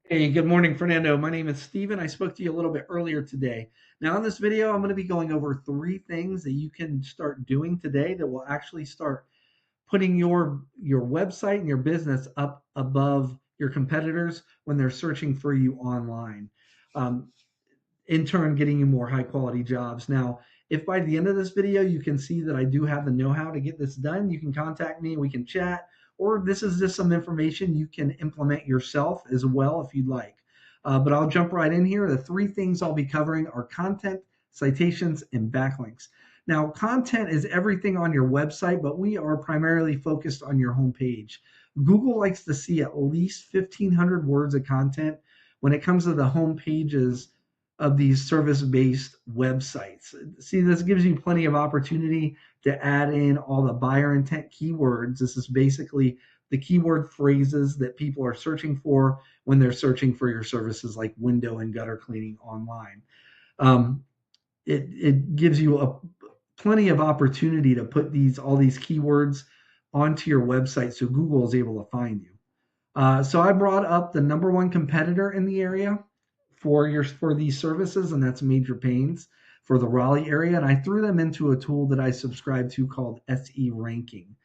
Hey, good morning, Fernando. My name is Steven. I spoke to you a little bit earlier today. Now, in this video, I'm going to be going over three things that you can start doing today that will actually start putting your website and your business up above your competitors when they're searching for you online. Um, in turn, getting you more high quality jobs. Now, if by the end of this video you can see that I do have the know-how to get this done, you can contact me, we can chat, or this is just some information you can implement yourself as well if you'd like. But I'll jump right in here. The three things I'll be covering are content, citations, and backlinks. Now, content is everything on your website, but we are primarily focused on your homepage. Google likes to see at least 1,500 words of content when it comes to the home pages of these service-based websites. See, this gives you plenty of opportunity to add in all the buyer intent keywords. This is basically the keyword phrases that people are searching for when they're searching for your services like window and gutter cleaning online. Um, it gives you plenty of opportunity to put all these keywords onto your website so Google is able to find you. So I brought up the number one competitor in the area for these services, and that's Major Pains for the Raleigh area. And I threw them into a tool that I subscribe to called SE Ranking.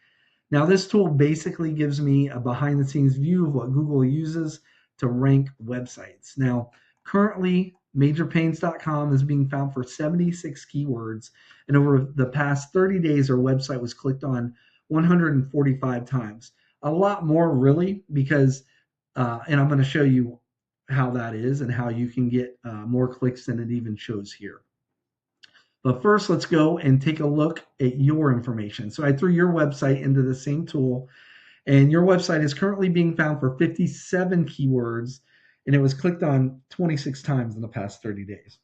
Now, this tool basically gives me a behind the scenes view of what Google uses to rank websites. Now, currently, majorpains.com is being found for 76 keywords, and over the past 30 days, our website was clicked on 145 times. A lot more, really, because, and I'm going to show you how that is and how you can get more clicks than it even shows here. But first, let's go and take a look at your information. So I threw your website into the same tool, and your website is currently being found for 57 keywords, and it was clicked on 26 times in the past 30 days.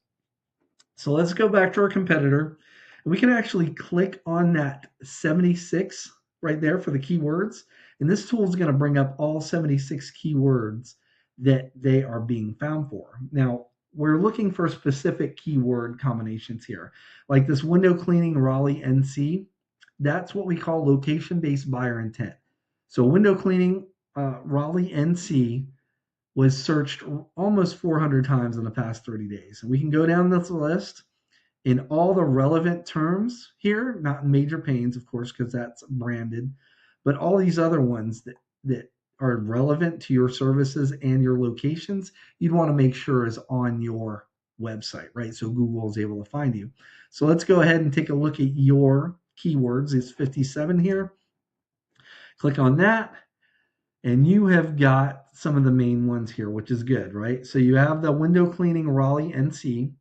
So let's go back to our competitor. We can actually click on that 76 right there for the keywords. And this tool is going to bring up all 76 keywords that they are being found for. Now, we're looking for specific keyword combinations here, like this window cleaning Raleigh NC. That's what we call location based buyer intent. So, window cleaning Raleigh NC was searched almost 400 times in the past 30 days. And we can go down this list in all the relevant terms here, not in Major Pains, of course, because that's branded, but all these other ones that are relevant to your services and your locations, you'd want to make sure is on your website, right? So Google is able to find you. So let's go ahead and take a look at your keywords. It's 57 here. Click on that, and you have got some of the main ones here, which is good, right? So you have the window cleaning Raleigh NC.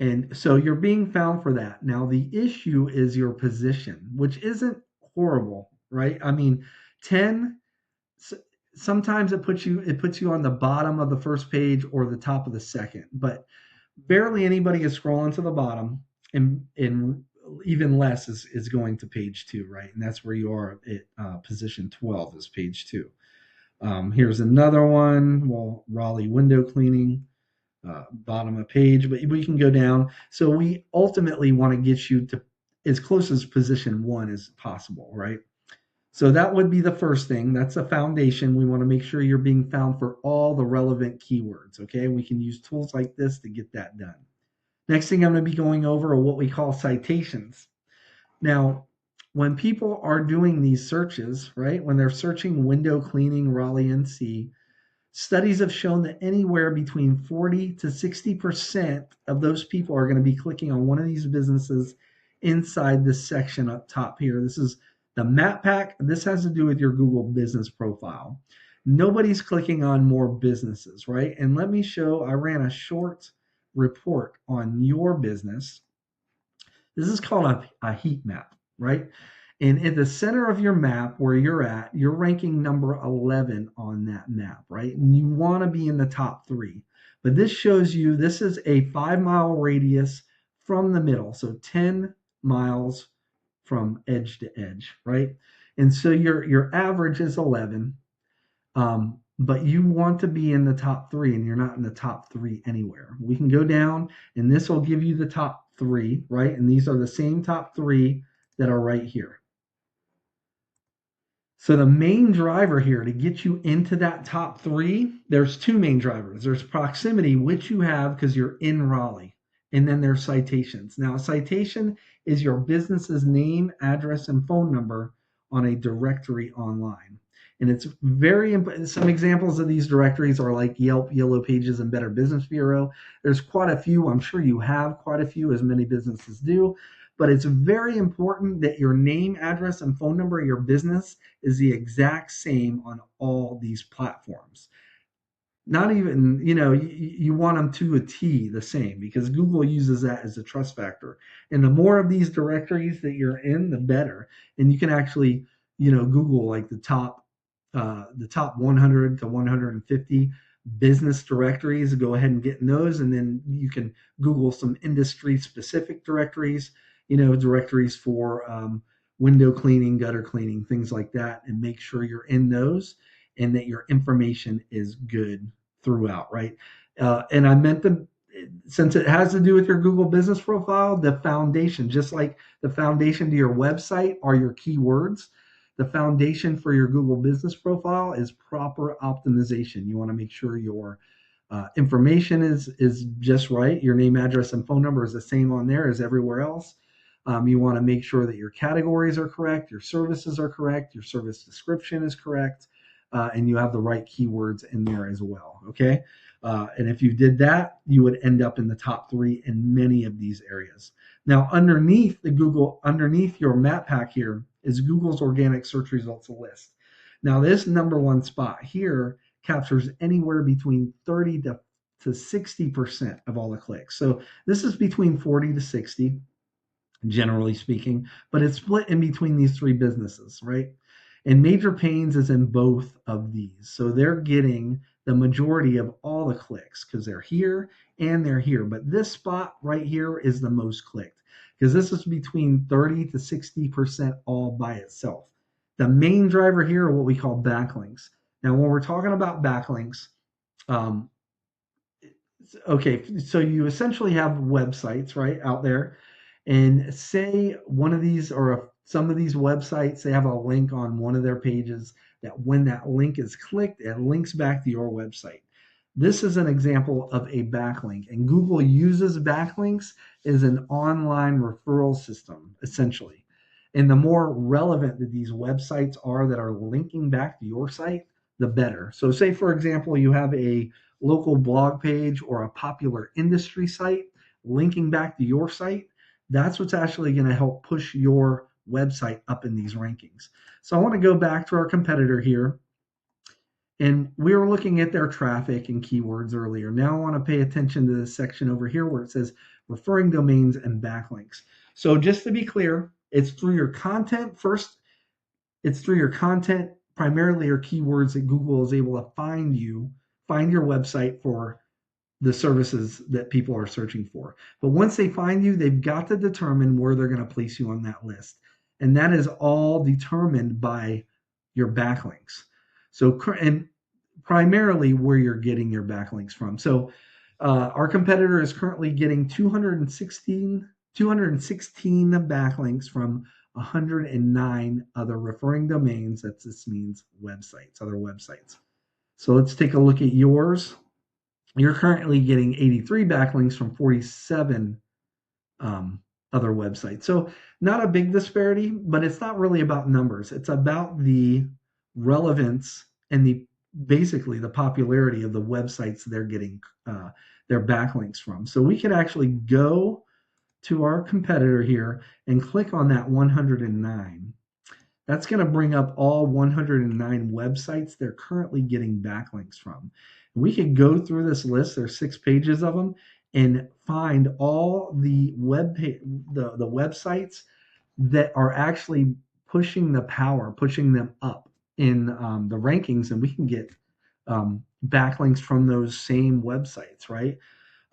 And so you're being found for that. Now, the issue is your position, which isn't horrible, right? I mean, 10 sometimes it puts you on the bottom of the first page or the top of the second, but barely anybody is scrolling to the bottom, and even less is going to page 2, right? And that's where you are at position 12 is page 2. Here's another one. Well, Raleigh window cleaning, bottom of page, but we can go down. So we ultimately want to get you to as close as position 1 as possible, right? So that would be the first thing. That's a foundation. We want to make sure you're being found for all the relevant keywords, okay? We can use tools like this to get that done. Next thing I'm going to be going over are what we call citations. Now, when people are doing these searches, right, when they're searching window cleaning Raleigh NC, studies have shown that anywhere between 40 to 60% of those people are going to be clicking on one of these businesses inside this section up top here. This is the map pack. This has to do with your Google business profile. Nobody's clicking on more businesses, right? And let me show, I ran a short report on your business. This is called a heat map, right? And at the center of your map where you're ranking number 11 on that map, right? And you want to be in the top 3. But this shows you this is a 5-mile radius from the middle. So 10 miles from edge to edge, right? And so your average is 11. But you want to be in the top 3, and you're not in the top 3 anywhere. We can go down, and this will give you the top 3, right? And these are the same top 3 that are right here. So the main driver here to get you into that top three, there's two main drivers. There's proximity, which you have because you're in Raleigh, and then there's citations. Now, a citation is your business's name, address, and phone number on a directory online. And it's very important. Some examples of these directories are like Yelp, Yellow Pages, and Better Business Bureau. There's quite a few. I'm sure you have quite a few, as many businesses do. But it's very important that your name, address, and phone number of your business is the exact same on all these platforms. Not even, you want them to a T the same because Google uses that as a trust factor. And the more of these directories that you're in, the better. And you can actually, Google like the top 100 to 150 business directories. Go ahead and get in those, and then you can Google some industry specific directories. Directories for window cleaning, gutter cleaning, things like that, and make sure you're in those and that your information is good throughout, right? And I meant to, since it has to do with your Google business profile, the foundation, just like the foundation to your website are your keywords, the foundation for your Google business profile is proper optimization. You want to make sure your information is just right. Your name, address, and phone number is the same on there as everywhere else. You want to make sure that your categories are correct, your services are correct, your service description is correct, and you have the right keywords in there as well. Okay. And if you did that, you would end up in the top three in many of these areas. Now, underneath your map pack here is Google's organic search results list. Now, this number one spot here captures anywhere between 30 to 60% of all the clicks. So this is between 40 to 60, generally speaking, but it's split in between these three businesses, right? And Major Pains is in both of these. So they're getting the majority of all the clicks because they're here and they're here. But this spot right here is the most clicked because this is between 30 to 60% all by itself. The main driver here are what we call backlinks. Now, when we're talking about backlinks, um, okay, so you essentially have websites, right, out there. And say one of these or some of these websites, they have a link on one of their pages that when that link is clicked, it links back to your website. This is an example of a backlink, and Google uses backlinks as an online referral system, essentially. And the more relevant that these websites are that are linking back to your site, the better. So, say, for example, you have a local blog page or a popular industry site linking back to your site. That's what's actually going to help push your website up in these rankings. So I want to go back to our competitor here. And we were looking at their traffic and keywords earlier. Now I want to pay attention to this section over here where it says referring domains and backlinks. So just to be clear, it's through your content first. It's through your content, primarily your keywords, that Google is able to find your website for the services that people are searching for. But once they find you, they've got to determine where they're going to place you on that list. And that is all determined by your backlinks. So, and primarily where you're getting your backlinks from. So, our competitor is currently getting 216 backlinks from 109 other referring domains. This means websites, other websites. So let's take a look at yours. You're currently getting 83 backlinks from 47 other websites. So not a big disparity, but it's not really about numbers. It's about the relevance and basically the popularity of the websites they're getting their backlinks from. So we could actually go to our competitor here and click on that 109. That's going to bring up all 109 websites they're currently getting backlinks from. We could go through this list. There's 6 pages of them, and find all the the websites that are actually pushing pushing them up in the rankings, and we can get backlinks from those same websites, right?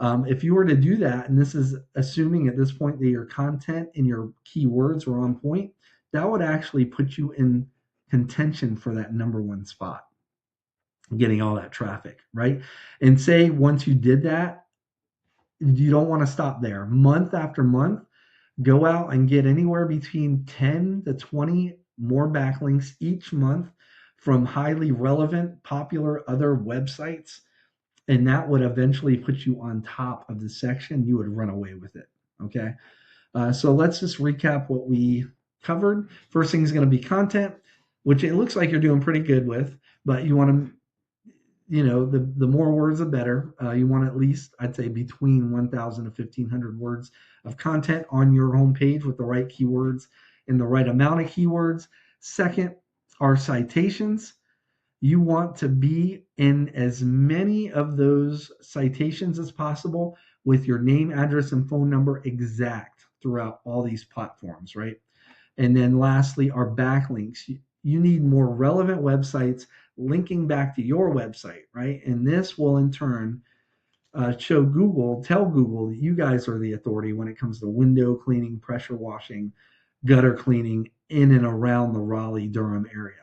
If you were to do that, and this is assuming at this point that your content and your keywords are on point, that would actually put you in contention for that number one spot, getting all that traffic, right? And say once you did that, you don't want to stop there. Month after month, go out and get anywhere between 10 to 20 more backlinks each month from highly relevant, popular other websites, and that would eventually put you on top of the section. You would run away with it. Okay. So let's just recap what we covered. First thing is going to be content, which it looks like you're doing pretty good with, but you want to, the more words the better. You want at least, I'd say, between 1,000 to 1,500 words of content on your homepage with the right keywords and the right amount of keywords. Second are citations. You want to be in as many of those citations as possible with your name, address, and phone number exact throughout all these platforms, right? And then lastly, our backlinks. You need more relevant websites linking back to your website, right? And this will in turn tell Google that you guys are the authority when it comes to window cleaning, pressure washing, gutter cleaning in and around the Raleigh, Durham area.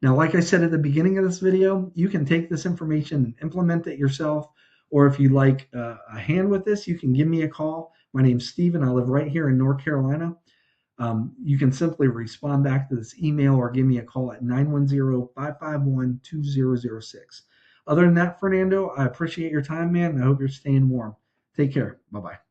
Now, like I said at the beginning of this video, you can take this information and implement it yourself. Or if you'd like a hand with this, you can give me a call. My name's Steven. I live right here in North Carolina. You can simply respond back to this email or give me a call at 910-551-2006. Other than that, Fernando, I appreciate your time, man. And I hope you're staying warm. Take care. Bye-bye.